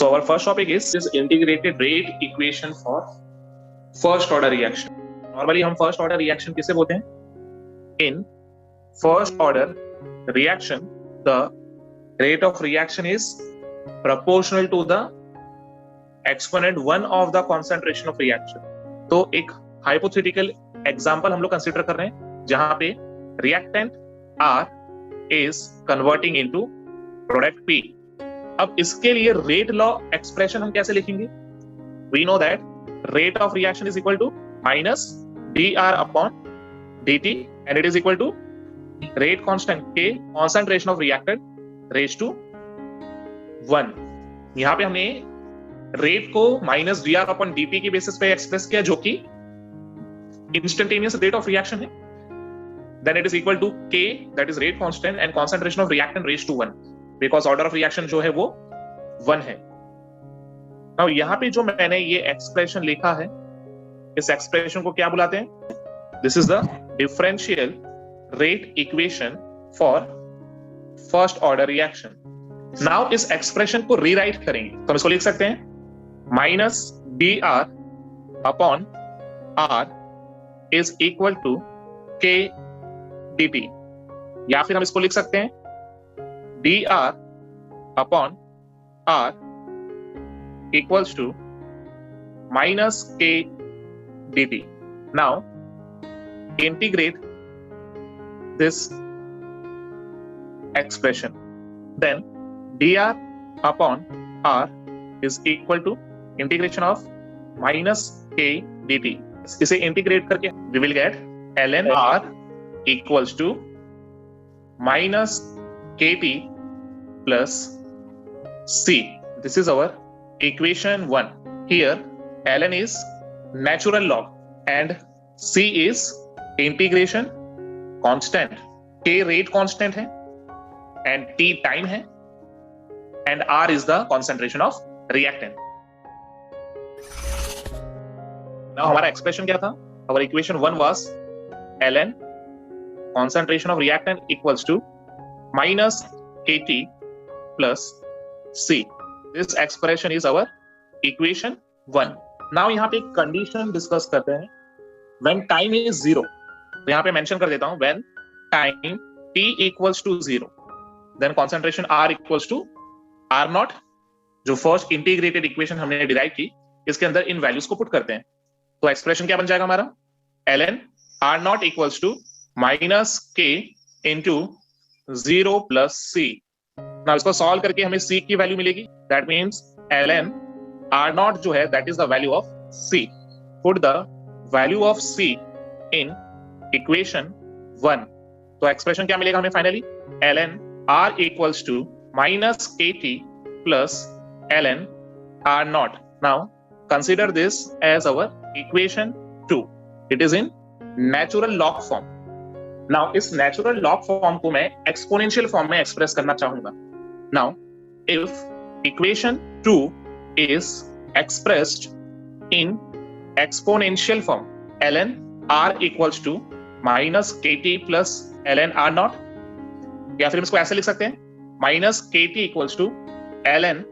So our first topic is integrated rate equation for first order reaction. Normally हम first order reaction किसे बोलते हैं? In first order reaction, the rate of reaction is proportional to the exponent 1 of the concentration of reaction. तो एक hypothetical example हम लोग consider कर रहे हैं जहां पे reactant R is converting into product P. अब इसके लिए रेट लॉ एक्सप्रेशन हम कैसे लिखेंगे? We know that rate of reaction is equal to minus dr upon dt and it is equal to rate constant के concentration of reactant raise to 1. यहां पे हमने रेट को माइनस dr अपॉन dt के basis पे express किया जो कि इंस्टेंटेनियस रेट ऑफ रिएक्शन है. Then it is equal to k that is rate constant and concentration of reactant raise to 1 because order of reaction जो है वो 1 है. नाउ यहां पे जो मैंने ये एक्सप्रेशन लिखा है इस एक्सप्रेशन को क्या बुलाते हैं? This is the differential rate equation for first order reaction. Now इस एक्सप्रेशन को रीराइट करेंगे तो हम इसको लिख सकते हैं minus dr upon r is equal to k dt, या फिर हम इसको लिख सकते हैं dr upon r equals to minus k dt. Now integrate this expression. Then dr upon r is equal to integration of minus k dt. इसे integrate करके we will get ln r equals to minus kt plus c. This is our equation 1. Here ln is natural log and c is integration constant. k rate constant है and t time है and r is the concentration of reactant. Now हमारा expression क्या था? Our equation 1 was ln concentration of reactant equals to minus kt plus c. This expression is our equation 1. Now यहाँ पे एक condition discuss करते हैं. When time is 0, तो यहाँ पे mention कर देता हूँ when time t equals to 0, then concentration r equals to r naught. जो first integrated equation हमने derive की इसके अंदर इन values को put करते हैं तो expression क्या बन जाएगा हमारा? ln r naught equals to minus k into 0 plus c. Now इसको solve करके हमें c की वैल्यू मिलेगी. That means ln r naught जो है that is the value of c. Put the value of c in equation 1. तो expression क्या मिलेगा हमें finally? ln r equals to minus kt plus ln r naught. Now consider this as our equation 2. It is in natural log form. Now इस natural log form को मैं exponential form में express करना चाहूंगा. Now if equation 2 is expressed in exponential form, ln r equals to minus kt plus ln r naught, या फिर हम इसको ऐसे लिख सकते हैं minus kt equals to ln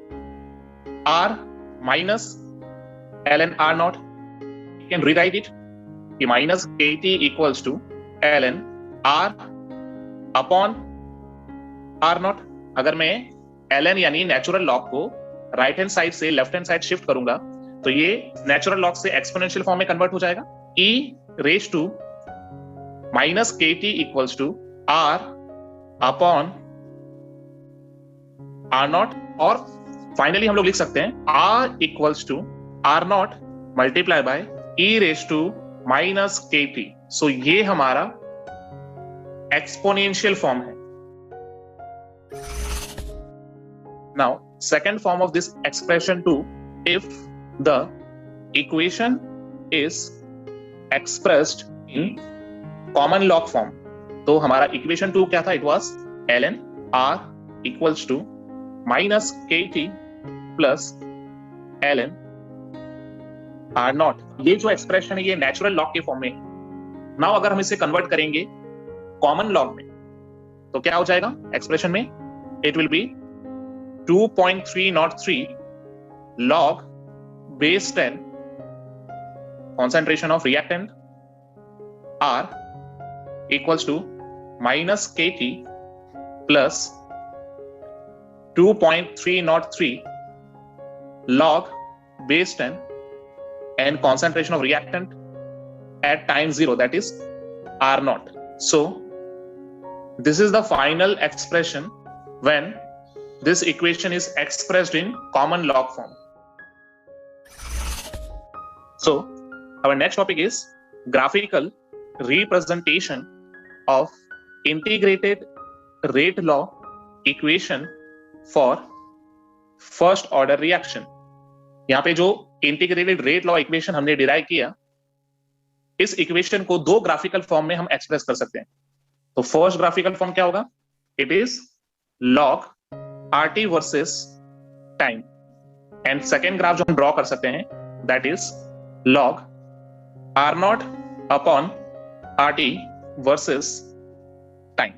r minus ln r naught. You can rewrite it कि minus kt equals to ln r upon r naught. अगर मैं ln यानी नेचुरल लॉग को राइट हैंड साइड से लेफ्ट हैंड साइड शिफ्ट करूंगा तो ये natural log से एक्सपोनेंशियल फॉर्म में कन्वर्ट हो जाएगा. e raise to minus kt equals to r upon r naught, और फाइनली हम लोग लिख सकते हैं r equals to r naught multiply by e raise to minus kt. So ये हमारा एक्सपोनेंशियल फॉर्म है. Now, second form of this expression 2, if the equation is expressed in common log form, तो हमारा equation 2 क्या था? It was ln r equals to minus kt plus ln r naught. ये जो expression है ये natural log के form में. Now अगर हम इसे convert करेंगे common log में तो क्या हो जाएगा expression में? It will be 2.303 log base 10 concentration of reactant R equals to minus kT plus 2.303 log base 10 and concentration of reactant at time 0, that is R naught. So this is the final expression when this equation is expressed in common log form. So our next topic is graphical representation of integrated rate law equation for first order reaction. यहाँ पे जो integrated rate law equation हमने derive किया, इस equation को दो graphical form में हम एक्सप्रेस कर सकते हैं. तो फर्स्ट ग्राफिकल फॉर्म क्या होगा? It is log RT versus time, and second graph जो हम ड्रॉ कर सकते हैं that is log are not upon RT versus time.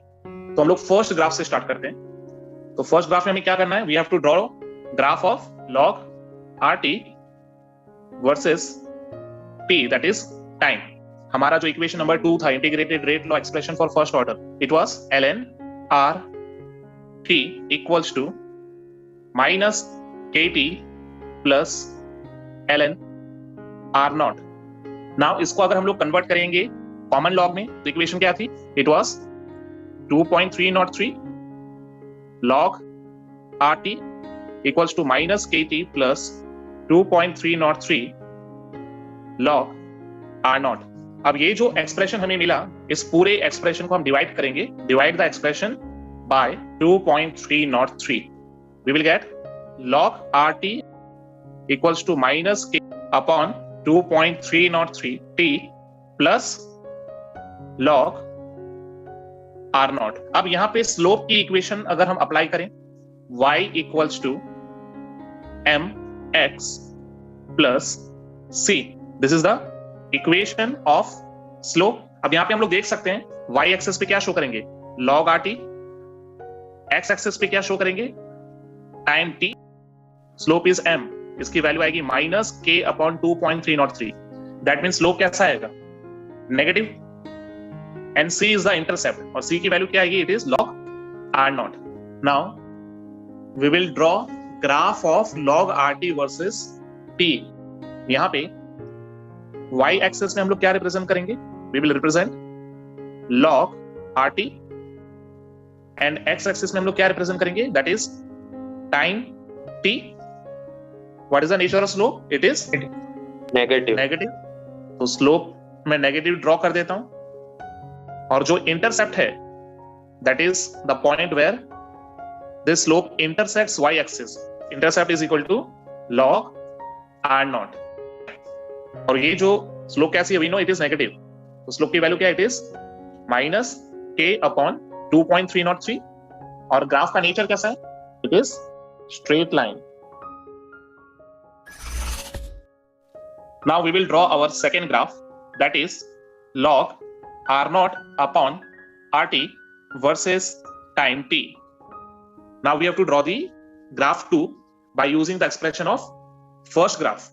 तो हम लोग फर्स्ट ग्राफ से स्टार्ट करते हैं. तो फर्स्ट ग्राफ में हमें क्या करना है? We have to draw graph of log RT versus T, that is time. हमारा जो इक्वेशन नंबर 2 था, integrated rate law expression for first order, it was ln r t equals to minus kt plus ln r naught. Now इसको अगर हम लोग convert करेंगे common log में, तो इक्वेशन क्या थी? It was 2.303 log rt equals to minus kt plus 2.303 log r naught. अब ये जो एक्सप्रेशन हमें मिला, इस पूरे एक्सप्रेशन को हम डिवाइड करेंगे. Divide the expression by 2.303. We will get log rt equals to minus k upon 2.303 t plus log r naught. अब यहां पे स्लोप की इक्वेशन अगर हम अप्लाई करें, y equals to mx plus c, this is the equation of slope. अब यहां पे हम लोग देख सकते हैं y एक्सिस पे क्या शो करेंगे? log rt. x एक्सिस पे क्या शो करेंगे? Time t. Slope is m, इसकी वैल्यू आएगी minus k upon 2.303. That mean slope कैसा आएगा? Negative. And c is the intercept, और c की वैल्यू क्या आएगी? It is log r naught. Now we will draw graph of log rt versus t. यहां पे y एक्सिस में हम लोग क्या रिप्रेजेंट करेंगे? We will represent log rt, and x axis में हम लोग क्या रिप्रेजेंट करेंगे? That is time t. What is the nature of slope? It is negative. तो स्लोप मैं नेगेटिव ड्रॉ कर देता हूं, और जो इंटरसेप्ट है that is the point where this slope intersects y axis. Intercept is equal to log r naught. और ये जो स्लोप कैसी है? We know it is negative. तो स्लोप की वैल्यू क्या है? It is minus k upon 2.303. और ग्राफ का नेचर कैसा है? It is straight line. Now we will draw our second graph, that is log r naught upon rt versus time t. Now we have to draw the graph 2 by using the expression of first graph.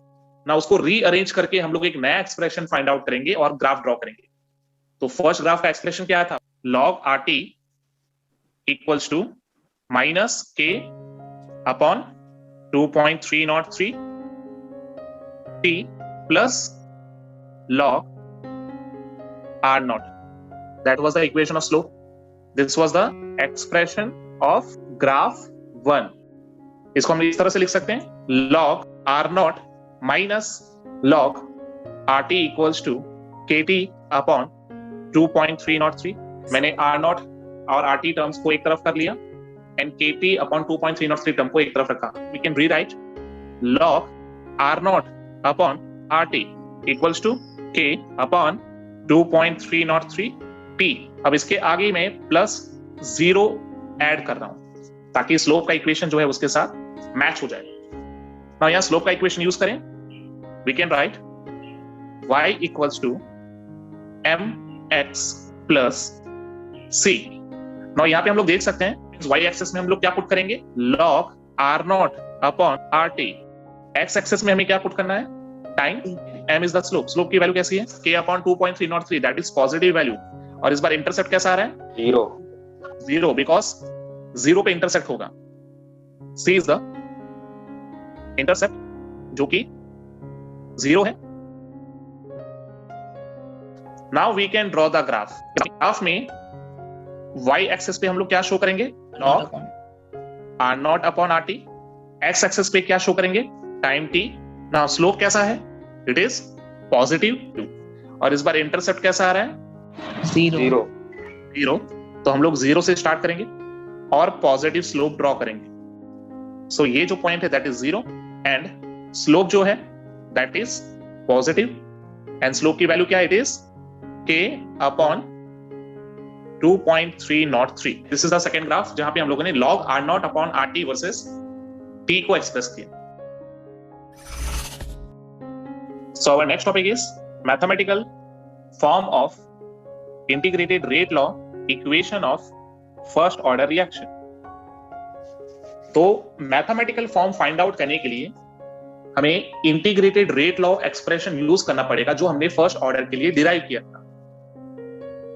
Now उसको rearrange करके हम लोग एक नया expression find out करेंगे और graph draw करेंगे. तो फर्स्ट ग्राफ का एक्सप्रेशन क्या था? log rt equals to minus k upon 2.303 t plus log r naught. That was the equation of slope. This was the expression of graph 1. इसको हम इस तरह से लिख सकते हैं log r naught minus log rt equals to kt upon 2.303. मैंने r naught और rt टर्म्स को एक तरफ कर लिया, एंड kt अपॉन 2.303 टर्म को एक तरफ रखा. We can rewrite log r naught upon rt equals to k upon 2.303 t. अब इसके आगे मैं प्लस 0 ऐड कर रहा हूं ताकि स्लोप का इक्वेशन जो है उसके साथ मैच हो जाए. नाउ यहां स्लोप का इक्वेशन यूज करें, we can write y equals to mx plus c. Now यहां पे हम लोग देख सकते हैं y एक्सिस में हम लोग क्या पुट करेंगे? log r naught upon rt, x axis में हमें क्या पुट करना है, time, m is the slope, slope की वैल्यू कैसी है, k upon 2.303, that is positive value, और इस बार इंटरसेप्ट कैसा आ रहा है, 0 बिकॉज 0 पे इंटरसेप्ट होगा, c इज द इंटरसेप्ट जो कि 0 है। Now we can draw the graph, graph में y एक्सेस पे हम लोग क्या शो करेंगे, log r0 upon rt, x axis पे क्या शो करेंगे, टाइम t। नाउ स्लोप कैसा है, इट इज पॉजिटिव, और इस बार इंटरसेप्ट कैसा आ रहा है, 0। तो हम लोग 0 से स्टार्ट करेंगे और पॉजिटिव स्लोप ड्रॉ करेंगे। सो ये जो पॉइंट है दैट इज 0 एंड स्लोप जो है that is positive, and slope की वैल्यू क्या है, it is k upon 2.303। This is the second graph जहां पे हम लोगों ने log r0 upon rt versus t को एक्सप्रेस किया। So our next topic is mathematical form of integrated rate law equation of first order reaction। तो mathematical form find out करने के लिए हमें integrated rate law expression use करना पड़ेगा जो हमने फर्स्ट ऑर्डर के लिए डिराइव किया था।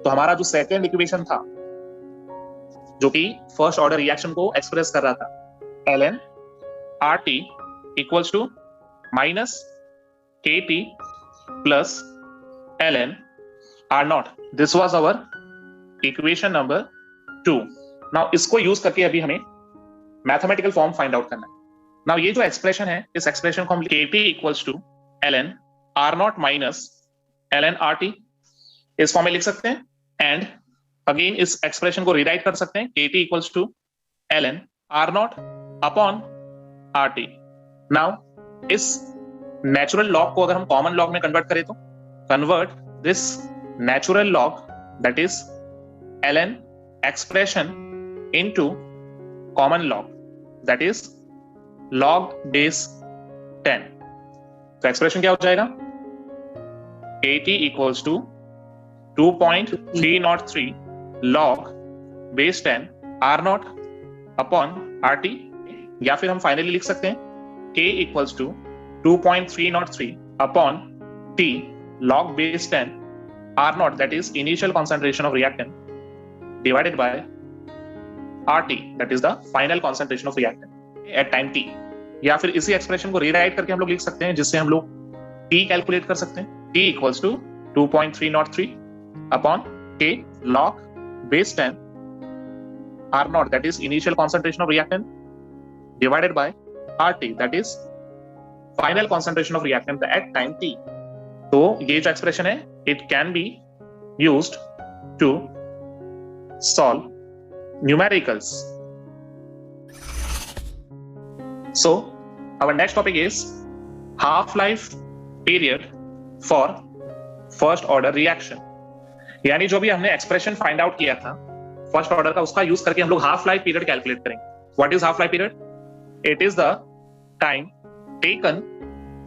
तो हमारा जो सेकेंड इक्वेशन था जो कि फर्स्ट ऑर्डर रिएक्शन को एक्सप्रेस कर रहा था, ln RT equals to minus KT plus ln R0, this was our equation number 2। Now इसको यूज करके अभी हमें मैथमेटिकल फॉर्म फाइंड आउट करना है। नाउ ये जो एक्सप्रेशन है, इस एक्सप्रेशन को हम KT equals to ln R0 minus ln RT इस फॉर्म में लिख सकते हैं, एंड अगेन इस एक्सप्रेशन को रिराइट कर सकते हैं, KT equals to ln R0 upon RT। Now इस नेचुरल लॉग को अगर हम कॉमन लॉग में कन्वर्ट करें तो convert this natural log that is ln expression into common log that is log base 10। तो एक्सप्रेशन क्या हो जाएगा, KT equals to 2.303 log base 10 R0 upon RT, या फिर हम फाइनली लिख सकते हैं K equals to 2.303 upon T log base 10 R0 that is initial concentration of reactant divided by RT that is the final concentration of reactant at time T। या फिर इसी expression को रीराइट करके हम लोग लिख सकते हैं जिससे हम लोग T कैलकुलेट कर सकते हैं, T equals to 2.303 upon K log base 10 R0 that is initial concentration of reactant divided by RT that is final concentration of reactant at time t। तो ये जो एक्सप्रेशन है it can be used to solve numericals. So our next topic is half life period for first order reaction. यानी जो भी हमने expression find out किया था फर्स्ट ऑर्डर का, उसका यूज करके हम लोग हाफ लाइफ पीरियड कैलकुलेट करेंगे। What is half life period, it is the time taken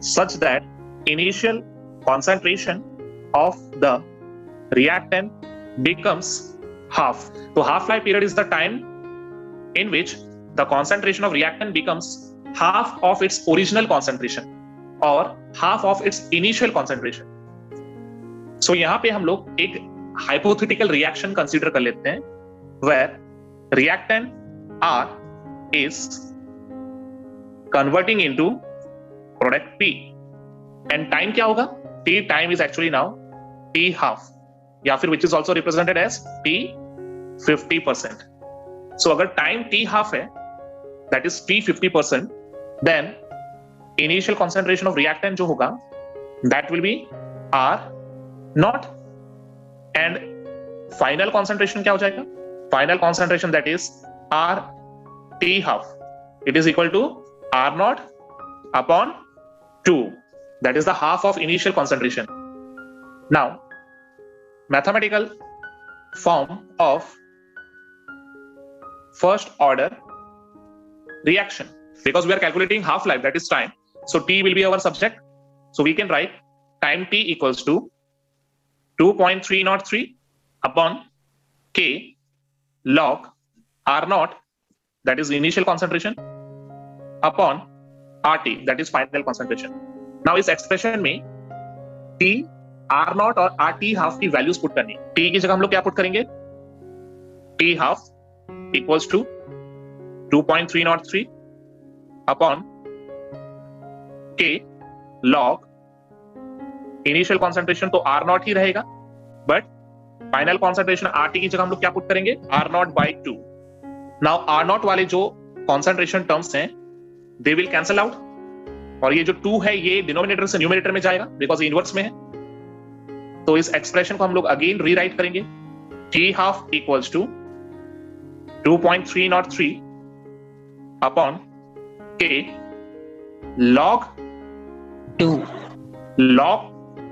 such that initial concentration of the reactant becomes half। तो half life period is the time in which the concentration of reactant becomes half of its original concentration or half of its initial concentration। so यहाँ पे हम लोग एक hypothetical reaction consider कर लेते हैं where reactant R is converting into product P and time क्या होगा, T time is actually now T half, या फिर which is also represented as T 50%। So अगर टाइम T हाफ है that is T 50%, then initial concentration of reactant जो होगा that will be R0 and final concentration क्या हो जाएगा, final concentration that is RT half, it is equal to R0 upon 2, that is the half of initial concentration। Now mathematical form of first order reaction, because we are calculating half life that is time, so T will be our subject, so we can write time T equals to 2.303 upon K log R0 that is initial concentration upon RT, that is final concentration. Now इस expression में T, R0 और RT half की values put करनी. T की जगह हम लोग क्या पुट करेंगे? T half equals to 2.303 upon K log initial concentration तो R0 ही रहेगा, बट फाइनल कॉन्सेंट्रेशन RT की जगह हम लोग क्या पुट करेंगे? R0 by 2. नाउ R0 वाले जो कॉन्सेंट्रेशन टर्म्स हैं दे विल कैंसल आउट, और ये जो 2 है ये डिनोमिनेटर से न्यूमरेटर में जाएगा बिकॉज इनवर्स में है. तो इस एक्सप्रेशन को हम लोग अगेन रीराइट करेंगे. T half equals to 2.303 upon K log 2. log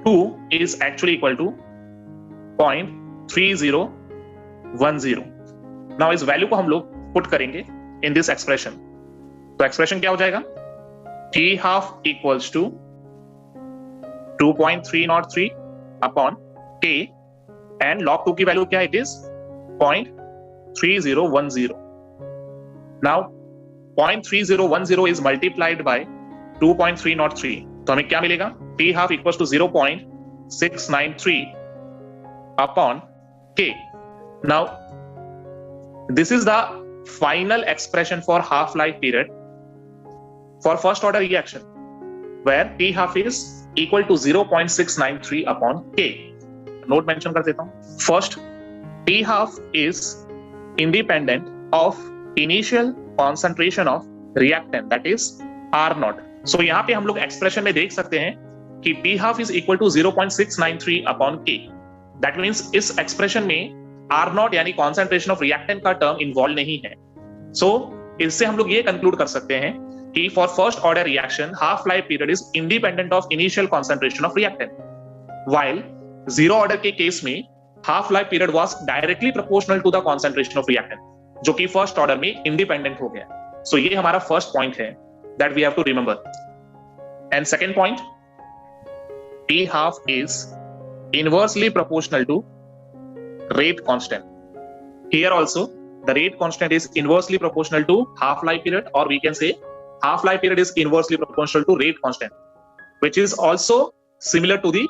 2 is actually equal to 0.3010. Now इस वैल्यू को हम लोग पुट करेंगे इन दिस एक्सप्रेशन. तो एक्सप्रेशन क्या हो जाएगा? T half equals to 2.303 upon K and log 2 की वैल्यू क्या है? It is 0.3010. Now 0.3010 is multiplied by 2.303. तो हमें क्या मिलेगा? T half equals to 0.693 upon K. Now this is the final expression for half-life period for first order reaction where T half is equal to 0.693 upon K. Note mention कर देता हूं. First, T half is independent of initial concentration of reactant, that is R0. So यहाँ पे हम लोग expression में देख सकते हैं कि T half is equal to 0.693 upon K. That means इस एक्सप्रेशन में R0 यानी कॉन्सेंट्रेशन ऑफ रिएक्टेंट का टर्म इन्वॉल्व नहीं है. सो इससे हम लोग ये कंक्लूड कर सकते हैं कि for first order reaction half life period is independent of initial concentration of reactant, while zero order के केस में half life period was directly proportional to the concentration of reactant, जो कि फर्स्ट ऑर्डर में independent हो गया. So ये हमारा first point है that we have to remember. And second point, T half is inversely proportional to rate constant. Here also the rate constant is inversely proportional to half life period, or we can say half life period is inversely proportional to rate constant, which is also similar to the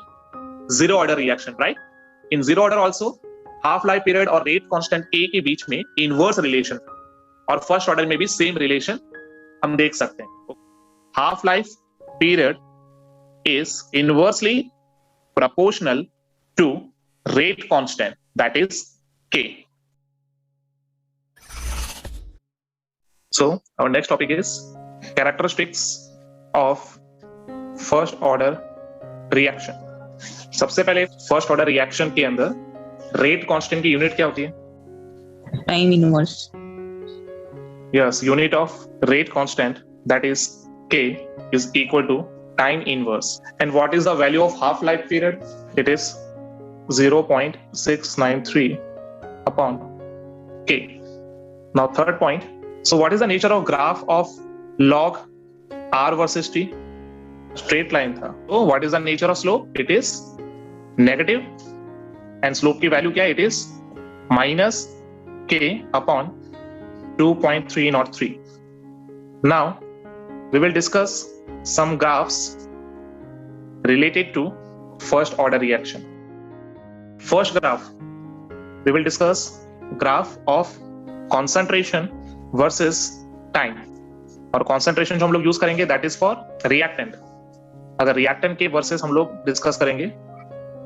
zero order reaction, right? In zero order also half life period और rate constant A के बीच में inverse relation, और first order में भी same relation हम देख सकते हैं. half life period is inversely proportional to rate constant, that is K. So our next topic is characteristics of first order reaction. सबसे पहले फर्स्ट ऑर्डर रिएक्शन के अंदर रेट कांस्टेंट की यूनिट क्या होती है? Time inverse. Yes, unit of rate constant, that is K, is equal to time inverse. And what is the value of half life period? It is 0.693 upon K. Now third point, so what is the nature of graph of log R versus T? Straight line था. So what is the nature of slope? It is negative, and slope की value क्या है? It is minus K upon 2.303. Now we will discuss some graphs related to first order reaction. First graph, we will discuss graph of concentration versus time. और concentration जो हम लोग use करेंगे that is for reactant. अगर reactant के versus हम लोग discuss करेंगे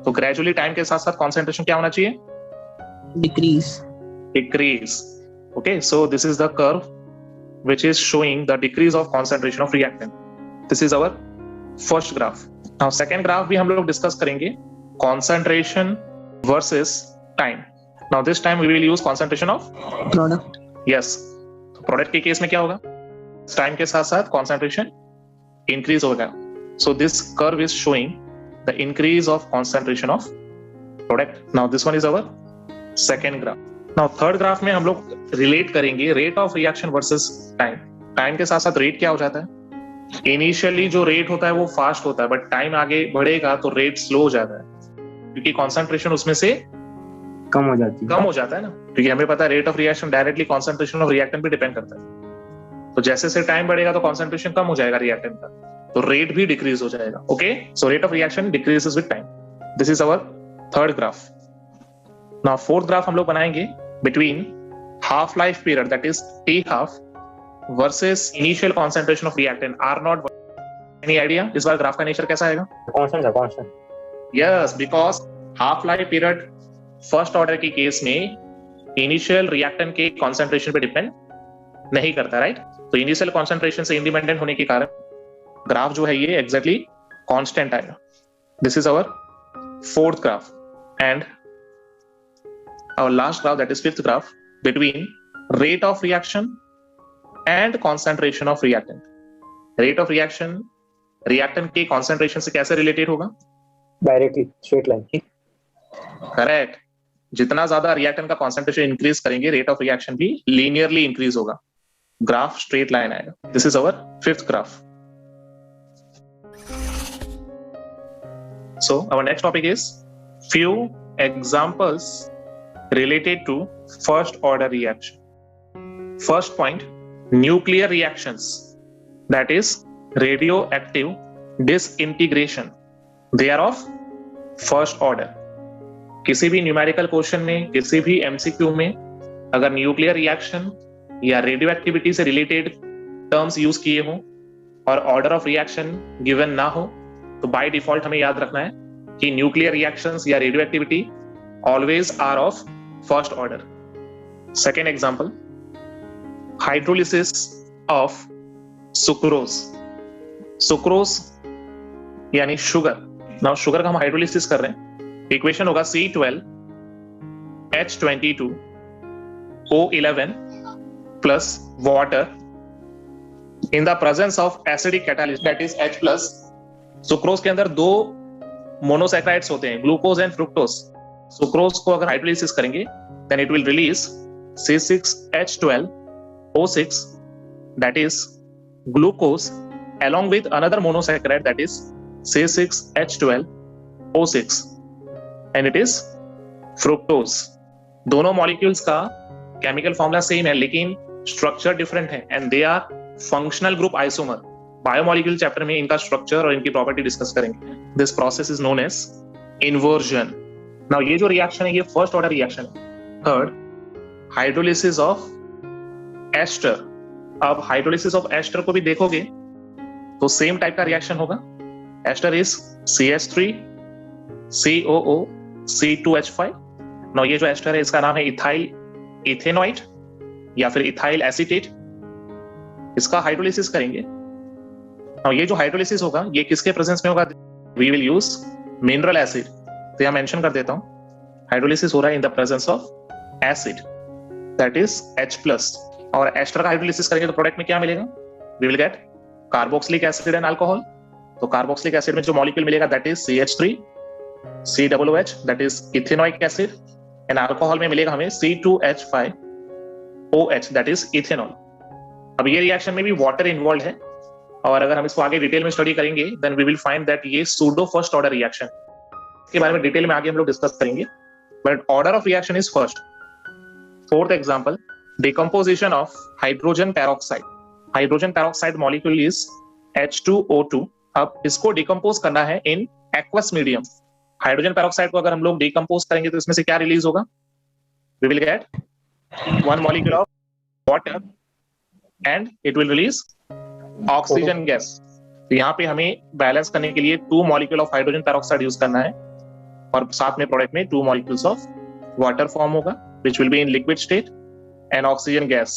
तो gradually time के साथ साथ concentration क्या होना चाहिए? Decrease. Okay, so this is the curve which is showing the decrease of concentration of reactant. This is our first graph. Now second graph भी हम लोग डिस्कस करेंगे concentration versus time. Now this time we will use concentration of Product. yes. तो product के case में क्या होगा? Time के साथ साथ concentration increase होगा. So this curve is showing the increase of concentration of product. Now this one is our second graph. Now third graph में हम लोग relate करेंगे rate of reaction versus time. Time के साथ साथ रेट क्या हो जाता है? इनिशियली जो रेट होता है वो फास्ट होता है, बट टाइम आगे बढ़ेगा तो रेट स्लो हो जाता है क्योंकि कॉन्सेंट्रेशन उसमें से कम हो जाता है ना, क्योंकि हमें पता है rate of reaction directly concentration of reactant पे डिपेंड करता है. तो जैसे से टाइम बढ़ेगा तो कॉन्सेंट्रेशन कम हो जाएगा रिएक्टेंट का, तो रेट भी डिक्रीज हो जाएगा. Okay, so rate of reaction decreases with time. This is our third graph. Now fourth graph हम लोग बनाएंगे between half life period that is T half versus initial concentration of reactant R naught. Any idea इस बार graph का nature कैसा आएगा? Constant. Yes, because half life period first order के case में इनिशियल रिएक्टेंट के कॉन्सेंट्रेशन पे depend नहीं करता, राइट? तो इनिशियल कॉन्सेंट्रेशन से इंडिपेंडेंट होने के कारण ग्राफ जो है ये एग्जैक्टली कांस्टेंट आएगा. This is our fourth graph and our last graph that is fifth graph between rate of reaction and concentration of reactant. Rate of reaction reactant के concentration से कैसे रिलेटेड होगा? Directly straight line. करेक्ट. जितना ज्यादा reactant का concentration increase करेंगे rate of reaction भी linearly increase होगा. ग्राफ स्ट्रेट लाइन आएगा. This is our fifth graph. So our next topic is few examples related to first order reaction. First point, nuclear reactions, that is radioactive disintegration. They are of first order. किसी भी numerical question में, किसी भी MCQ में अगर nuclear reaction या radio activity से related terms use किए हों और ऑर्डर ऑफ रिएक्शन गिवन ना हो, तो बाय डिफॉल्ट हमें याद रखना है कि न्यूक्लियर रिएक्शंस या radioactivity always are of first order. Second example, hydrolysis of sucrose. Sucrose यानी शुगर. नाउ शुगर का हम हाइड्रोलिसिस कर रहे हैं. इक्वेशन होगा C12H22O11 plus water in the presence of acidic catalyst that is H plus. Sucrose के अंदर दो मोनोसैकेराइड्स होते हैं, ग्लूकोज एंड फ्रुक्टोज. सुक्रोज को अगर हाइड्रोलिसिस करेंगे then it will release C6H12O6 that is glucose along with another monosaccharide that is C6H12O6 and it is fructose. दोनों molecules का केमिकल फॉर्मूला सेम है लेकिन स्ट्रक्चर डिफरेंट है and they are functional group isomer. Biomolecule chapter में इनका structure और इनकी property discuss करेंगे. This process is known as inversion. Now ये जो रिएक्शन है ये फर्स्ट ऑर्डर रिएक्शन है. Third, hydrolysis of ester. अब हाइड्रोलिसिस ऑफ एस्टर को भी देखोगे तो सेम टाइप का रिएक्शन होगा. Ester is CH3 COO C2H5. Now ये जो एस्टर है इसका नाम है इथाइल इथेनॉइड या फिर इथाइल एसीटेट. इसका हाइड्रोलिसिस करेंगे. नाउ ये जो हाइड्रोलिसिस होगा ये किसके प्रेजेंस में होगा? We will use mineral acid. तो यहां मेंशन कर देता हूं हाइड्रोलिसिस हो रहा है in the presence of acid that is H+. और एस्टर का हाइड्रोलिसिस करेंगे तो प्रोडक्ट में क्या मिलेगा? We will get carboxylic acid and alcohol. तो कार्बोक्सिलिक एसिड में जो मॉलिक्यूल मिलेगा that is CH3 COOH that is ethanoic acid and alcohol में मिलेगा हमें C2H5OH दैट इज इथेनॉल. अब ये रिएक्शन में भी वाटर इन्वॉल्व है और अगर हम इसको आगे डिटेल में स्टडी करेंगे then we will find that ये सूडो फर्स्ट ऑर्डर रिएक्शन के बारे में डिटेल में आगे हम लोग डिस्कस करेंगे but order of reaction is first. Fourth example, decomposition of hydrogen peroxide. Hydrogen peroxide molecule is H2O2. अब इसको डिकम्पोज करना है in aqueous medium. Hydrogen peroxide को अगर हम लोग डिकम्पोज करेंगे तो इसमें से क्या रिलीज होगा? We will get one molecule of water and it will release oxygen gas. तो यहाँ पे हमें बैलेंस करने के लिए 2 molecule of hydrogen peroxide use करना है और साथ में प्रोडक्ट में 2 molecules of water फॉर्म होगा which will be in liquid state and oxygen gas